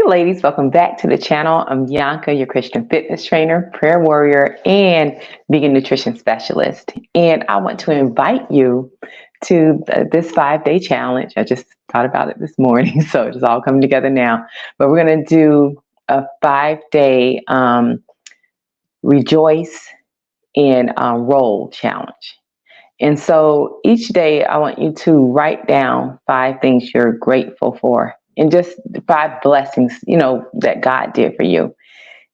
ladies, welcome back to the channel. I'm Bianca, your Christian fitness trainer, prayer warrior, and vegan nutrition specialist. And I want to invite you to this 5-day challenge. I just thought about it this morning, so it's all coming together now. But we're going to do a 5-day rejoice and roll challenge. And so each day I want you to write down 5 things you're grateful for and just 5 blessings, that God did for you.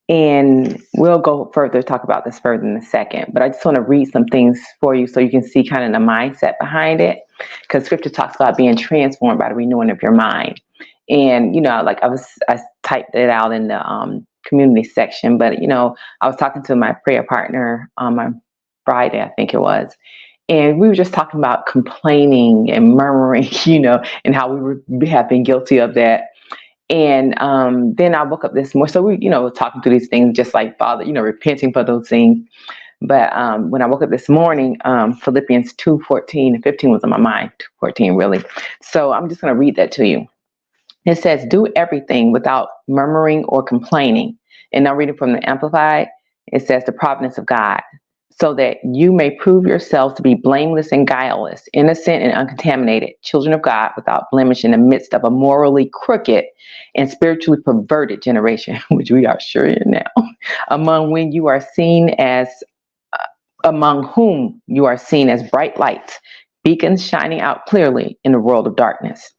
And we'll go further, talk about this further in a second, but I just want to read some things for you so you can see kind of the mindset behind it, because scripture talks about being transformed by the renewing of your mind. And, I typed it out in the community section, but, I was talking to my prayer partner on Friday, I think it was. And we were just talking about complaining and murmuring, and how we have been guilty of that. And then I woke up this morning. So we, talking through these things, just like Father, repenting for those things. But when I woke up this morning, Philippians 2:14 and 15 was on my mind, 2:14 really. So I'm just going to read that to you. It says, do everything without murmuring or complaining. And I'm reading from the Amplified. It says, the providence of God, so that you may prove yourselves to be blameless and guileless, innocent and uncontaminated, children of God without blemish in the midst of a morally crooked and spiritually perverted generation, which we are sure in now, among whom you are seen as bright lights, beacons shining out clearly in the world of darkness.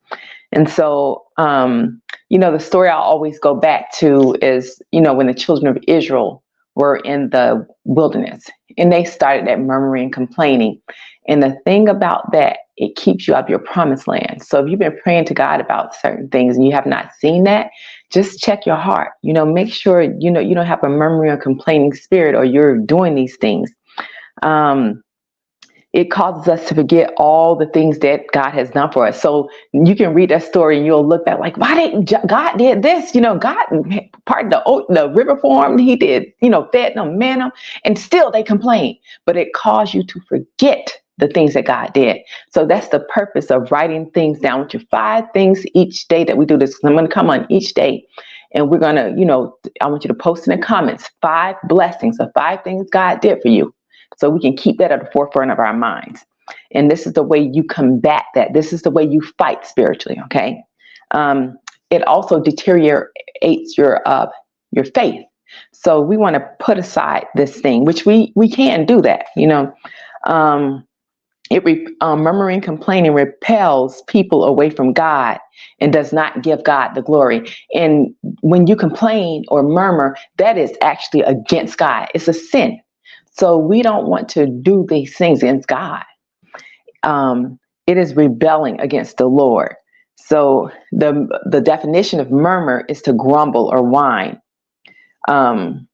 And so, the story I always go back to is, when the children of Israel were in the wilderness and they started that murmuring, complaining. And the thing about that, it keeps you out of your promised land. So if you've been praying to God about certain things and you have not seen that, just check your heart, make sure, you don't have a murmuring or complaining spirit, or you're doing these things. It causes us to forget all the things that God has done for us. So you can read that story and you'll look back like, why didn't God did this? God parted the river for them. He did, fed them, manna, and still they complain. But it caused you to forget the things that God did. So that's the purpose of writing things down with your 5 things each day that we do this. I'm going to come on each day. And we're going to, I want you to post in the comments 5 blessings or 5 things God did for you. So we can keep that at the forefront of our minds. And this is the way you combat that. This is the way you fight spiritually, okay? It also deteriorates your faith. So we want to put aside this thing, which we can do that, murmuring, complaining repels people away from God and does not give God the glory. And when you complain or murmur, that is actually against God. It's a sin. So we don't want to do these things against God. It is rebelling against the Lord. So the definition of murmur is to grumble or whine. When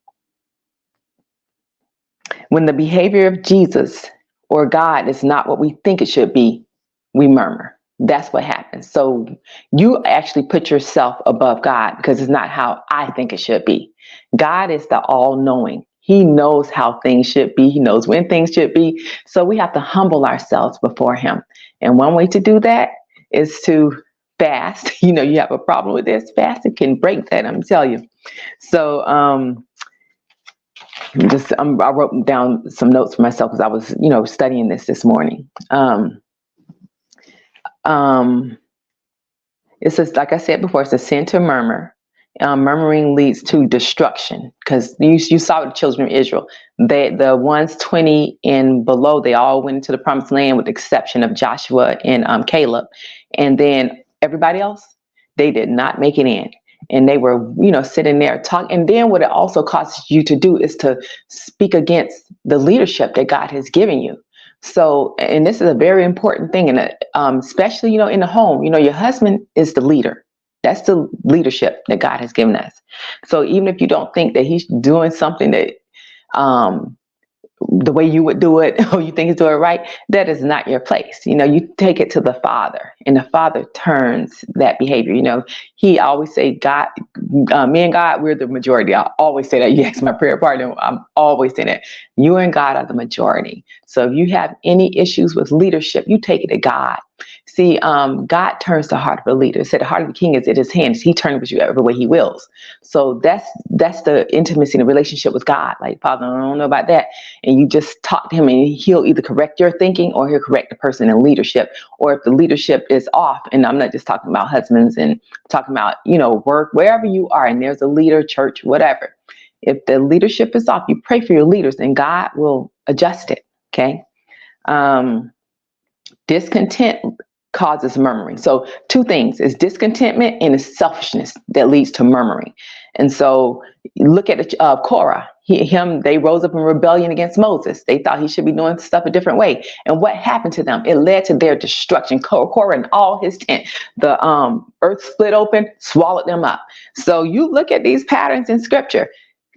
the behavior of Jesus or God is not what we think it should be, we murmur. That's what happens. So you actually put yourself above God because it's not how I think it should be. God is the all-knowing. He knows how things should be. He knows when things should be. So we have to humble ourselves before him. And one way to do that is to fast. You have a problem with this, fasting can break that, I'm telling you. So I wrote down some notes for myself because I was, studying this morning. It says, like I said before, it's a sin to murmur. Murmuring leads to destruction, because you saw the children of Israel. The ones 20 and below, they all went into the promised land with the exception of Joshua and Caleb. And then everybody else, they did not make it in. And they were, sitting there talking. And then what it also causes you to do is to speak against the leadership that God has given you. So, and this is a very important thing, and especially, in the home, your husband is the leader. That's the leadership that God has given us. So even if you don't think that he's doing something that the way you would do it, or you think he's doing it right, that is not your place. You take it to the Father. and the Father turns that behavior. He always say, God, me and God, we're the majority. I always say that. You ask my prayer partner, I'm always saying that. You and God are the majority. So if you have any issues with leadership, you take it to God. See, God turns the heart of the leader. It said the heart of the king is in his hands. He turns with you every way he wills. So that's the intimacy and the relationship with God. Like, Father, I don't know about that. And you just talk to him, and he'll either correct your thinking or he'll correct the person in leadership. Or if the leadership is off, and I'm not just talking about husbands and talking about, work, wherever you are, and there's a leader, church, whatever. If the leadership is off, you pray for your leaders and God will adjust it. Okay. Discontent causes murmuring. So two things is discontentment and it's selfishness that leads to murmuring. And so look at Korah. They rose up in rebellion against Moses. They thought he should be doing stuff a different way. And what happened to them? It led to their destruction. Korah and all his tent, the earth split open, swallowed them up. So you look at these patterns in scripture.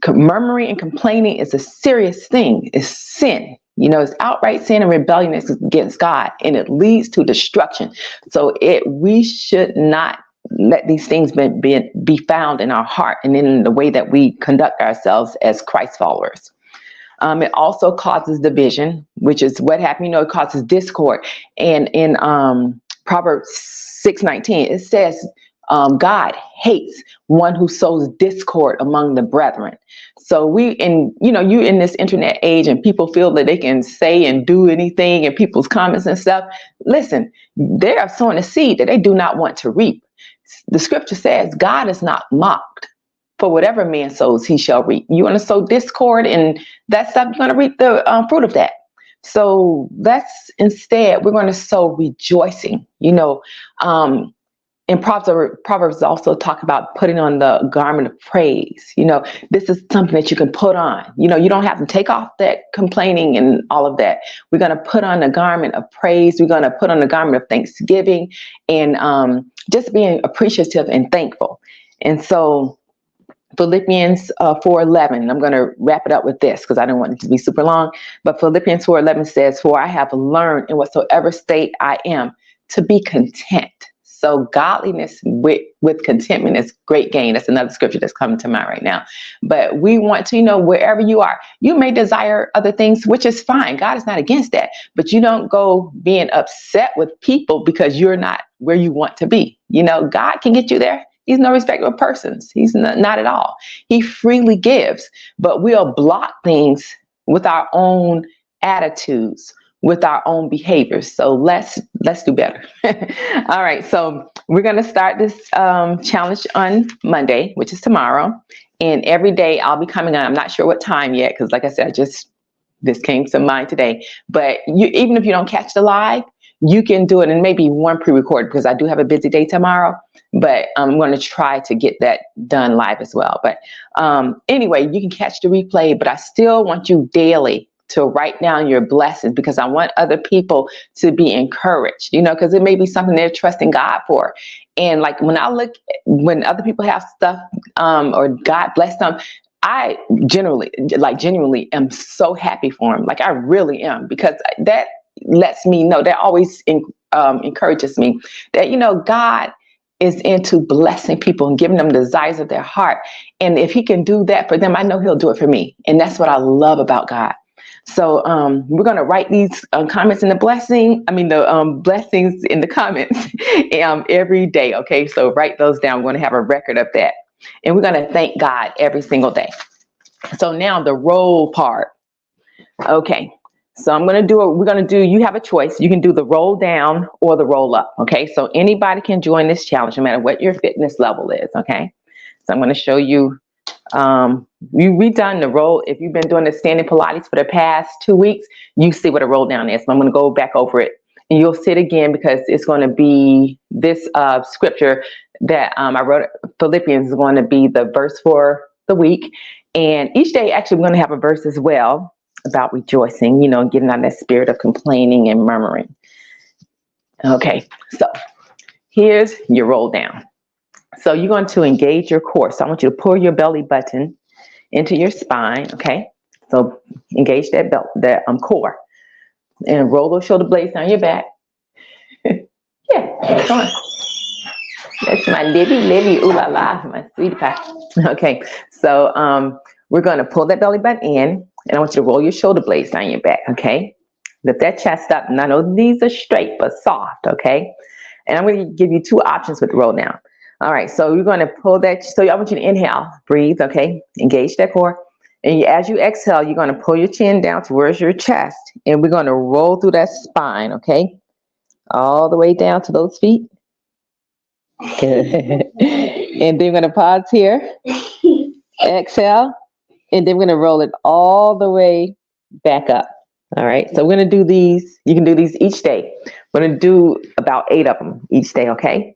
Murmuring and complaining is a serious thing. It's sin. It's outright sin and rebellion against God, and it leads to destruction. So we should not let these things be found in our heart and in the way that we conduct ourselves as Christ followers. It also causes division, which is what happened. It causes discord. And in Proverbs 6:19, it says, God hates one who sows discord among the brethren. So you in this internet age, and people feel that they can say and do anything in people's comments and stuff. Listen, they are sowing a seed that they do not want to reap. The scripture says God is not mocked. For whatever man sows, he shall reap. You want to sow discord and that stuff, you're going to reap the fruit of that. So instead, we're going to sow rejoicing. And Proverbs also talk about putting on the garment of praise. This is something that you can put on. You don't have to take off that complaining and all of that. We're going to put on a garment of praise. We're going to put on a garment of thanksgiving and just being appreciative and thankful. And so Philippians 4:11, I'm going to wrap it up with this because I don't want it to be super long. But Philippians 4:11 says, "For I have learned in whatsoever state I am to be content." So godliness with contentment is great gain. That's another scripture that's coming to mind right now. But we want to, wherever you are, you may desire other things, which is fine. God is not against that. But you don't go being upset with people because you're not where you want to be. God can get you there. He's no respecter of persons. He's not at all. He freely gives, but we'll block things with our own attitudes, with our own behaviors. So let's do better. All right. So we're going to start this challenge on Monday, which is tomorrow. And every day I'll be coming on. I'm not sure what time yet, because like I said, this came to mind today. But even if you don't catch the live, you can do it in maybe one pre-record, because I do have a busy day tomorrow. But I'm going to try to get that done live as well. But anyway, you can catch the replay, but I still want you daily to write down your blessings, because I want other people to be encouraged, because it may be something they're trusting God for. And like when when other people have stuff or God bless them, I genuinely am so happy for them. Like I really am, because that lets me know, that always encourages me that, God is into blessing people and giving them the desires of their heart. And if he can do that for them, I know he'll do it for me. And that's what I love about God. So we're going to write these comments in the blessings in the comments every day. Okay, so write those down. We're going to have a record of that. And we're going to thank God every single day. So now the roll part. Okay, so you have a choice. You can do the roll down or the roll up. Okay, so anybody can join this challenge no matter what your fitness level is. Okay, so I'm going to show you. We've done the roll. If you've been doing the standing Pilates for the past 2 weeks, you see what a roll down is. So I'm going to go back over it, and you'll see it again, because it's going to be this scripture that I wrote. Philippians is going to be the verse for the week, and each day actually we're going to have a verse as well about rejoicing, getting out of that spirit of complaining and murmuring. Okay, so here's your roll down. So you're going to engage your core. So I want you to pull your belly button into your spine. Okay, so engage that core, and roll those shoulder blades down your back. Yeah, Come on. That's my Libby, ooh la la, my sweetie pie. Okay, so we're gonna pull that belly button in, and I want you to roll your shoulder blades down your back, okay? Lift that chest up, and I know these are straight but soft, okay? And I'm gonna give you two options with the roll down. All right, so you're gonna pull that, so I want you to inhale, breathe, okay? Engage that core. And as you exhale, you're gonna pull your chin down towards your chest, and we're gonna roll through that spine, okay? All the way down to those feet. Good. And then we're going to pause here, exhale, and then we're going to roll it all the way back up. All right, so we're going to do these. You can do these each day. We're going to do about 8 of them each day, okay?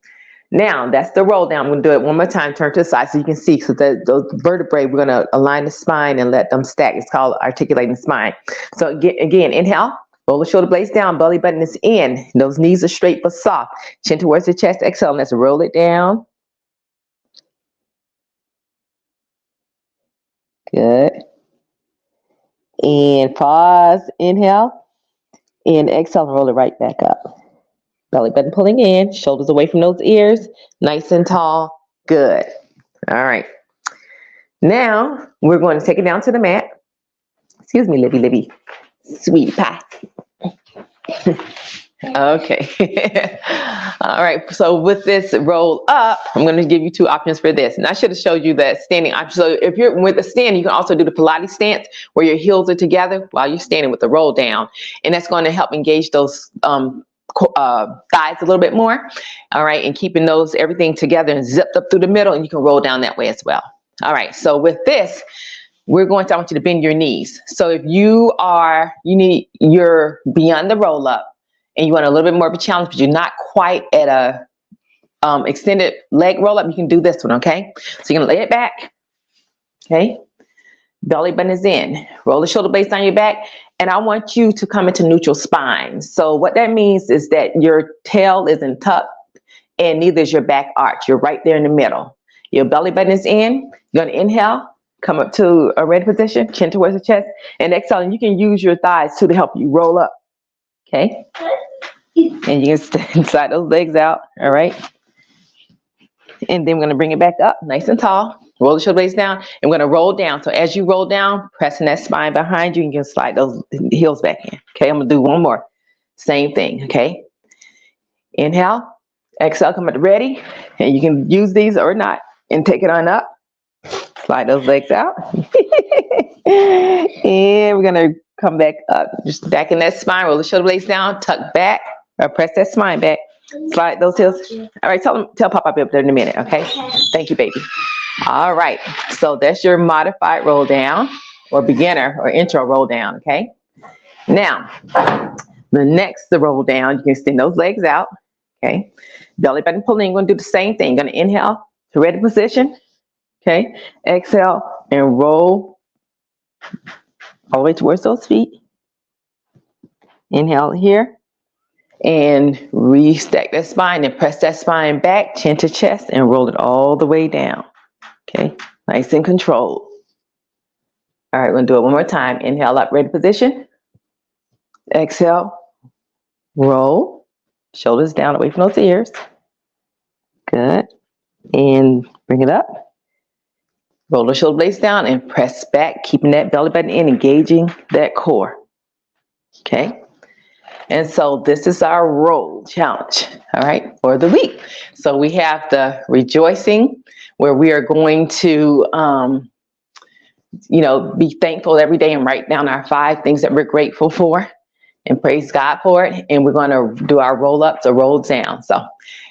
Now, that's the roll down. I'm going to do it one more time, turn to the side so you can see. So those vertebrae, we're going to align the spine and let them stack. It's called articulating the spine. So again, inhale. Roll the shoulder blades down, belly button is in. Those knees are straight but soft. Chin towards the chest, exhale, let's roll it down. Good. And pause, inhale, and exhale, roll it right back up. Belly button pulling in, shoulders away from those ears, nice and tall, good. All right. Now, we're going to take it down to the mat. Excuse me, Libby, sweet pie. Okay. All right. So with this roll up, I'm going to give you two options for this. And I should have showed you that standing option. So if you're with a stand, you can also do the Pilates stance where your heels are together while you're standing with the roll down. And that's going to help engage those thighs a little bit more. All right. And keeping those everything together and zipped up through the middle, and you can roll down that way as well. All right. So with this, I want you to bend your knees. So if you're beyond the roll up and you want a little bit more of a challenge, but you're not quite at a extended leg roll up, you can do this one, okay? So you're gonna lay it back, okay? Belly button is in. Roll the shoulder blades down your back, and I want you to come into neutral spine. So what that means is that your tail isn't tucked and neither is your back arch. You're right there in the middle. Your belly button is in. You're gonna inhale. Come up to a ready position, chin towards the chest, and exhale. And you can use your thighs too to help you roll up, okay? And you can slide those legs out, all right? And then we're gonna bring it back up, nice and tall. Roll the shoulder blades down, and we're gonna roll down. So as you roll down, pressing that spine behind you, you can slide those heels back in, okay? I'm gonna do one more. Same thing, okay? Inhale, exhale, come up to ready. And you can use these or not, and take it on up. Slide those legs out. And we're gonna come back up. Just back in that spine, roll the shoulder blades down, tuck back, or press that spine back. Slide those heels. All right, tell Papa I'll be up there in a minute, okay? Thank you, baby. All right, so that's your modified roll down, or beginner or intro roll down, okay? Now, the roll down, you can extend those legs out, okay? Belly button pulling, you're gonna do the same thing. You're gonna inhale to ready position. Okay, exhale and roll all the way towards those feet. Inhale here and restack that spine and press that spine back, chin to chest, and roll it all the way down. Okay, nice and controlled. All right, we're gonna do it one more time. Inhale up, ready position. Exhale, roll, shoulders down away from those ears. Good, and bring it up. Roll the shoulder blades down and press back, keeping that belly button in, engaging that core. Okay? And so this is our roll challenge, all right, for the week. So we have the rejoicing, where we are going to, be thankful every day and write down our 5 things that we're grateful for and praise God for it. And we're going to do our roll ups or roll down. So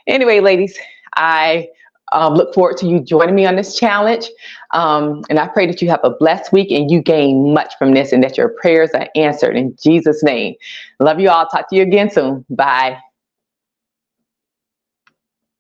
anyway, ladies, I look forward to you joining me on this challenge. And I pray that you have a blessed week and you gain much from this and that your prayers are answered in Jesus' name. Love you all. Talk to you again soon. Bye.